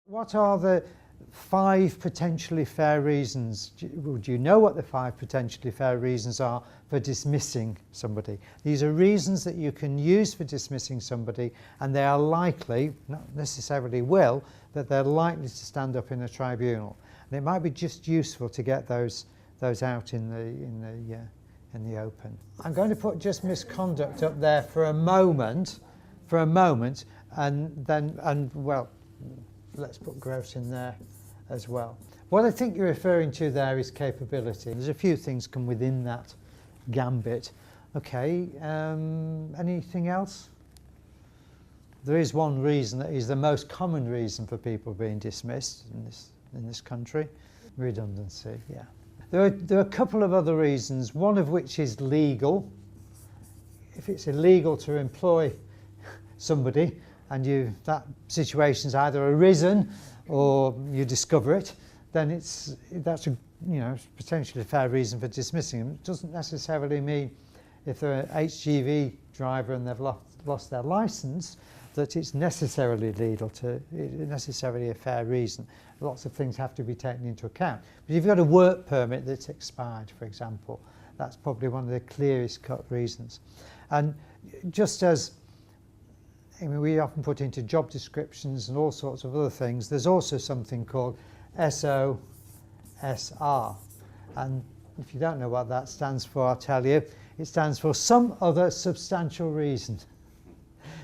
What are the 5 potentially fair reasons? Do you know what the 5 potentially fair reasons are for dismissing somebody? These are reasons that you can use for dismissing somebody, and they are likely, not necessarily will, but they're likely to stand up in a tribunal. And it might be just useful to get those out in the open. I'm going to put just misconduct up there for a moment, and well, let's put gross in there as well. What I think you're referring to there is capability. There's a few things come within that gambit. Okay, anything else? There is one reason that is the most common reason for people being dismissed in this country. Redundancy, yeah. There are a couple of other reasons, one of which is legal. If it's illegal to employ somebody and that situation's either arisen or you discover it, then that's a potentially a fair reason for dismissing them. It doesn't necessarily mean if they're an HGV driver and they've lost their licence that it's necessarily necessarily a fair reason. Lots of things have to be taken into account. But if you've got a work permit that's expired, for example, that's probably one of the clearest cut reasons. And just as we often put into job descriptions and all sorts of other things, there's also something called SOSR. And if you don't know what that stands for, I'll tell you. It stands for some other substantial reason.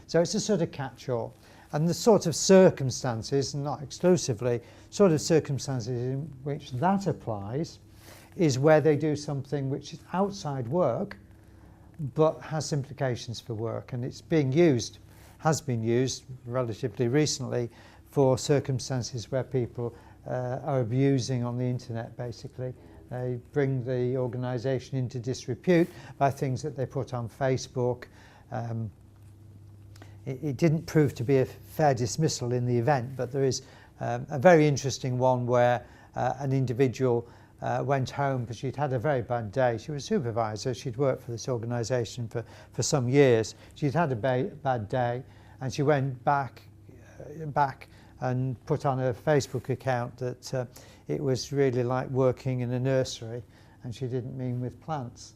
So it's a sort of catch-all. And the sort of circumstances, not exclusively, sort of circumstances in which that applies is where they do something which is outside work but has implications for work. And it's has been used relatively recently for circumstances where people are abusing on the internet, basically. They bring the organisation into disrepute by things that they put on Facebook. It didn't prove to be a fair dismissal in the event, but there is a very interesting one where an individual went home because she'd had a very bad day. She was a supervisor, she'd worked for this organisation for some years. She'd had a bad day and she went back and put on her Facebook account that it was really like working in a nursery, and she didn't mean with plants.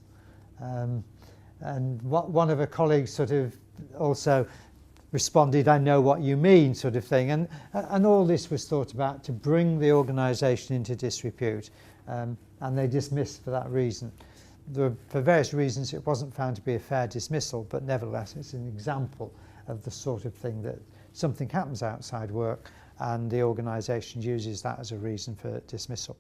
And one of her colleagues sort of also responded, "I know what you mean," sort of thing. And all this was thought about to bring the organisation into disrepute, and they dismissed for that reason. For various reasons it wasn't found to be a fair dismissal, but nevertheless it's an example of the sort of thing that something happens outside work and the organisation uses that as a reason for dismissal.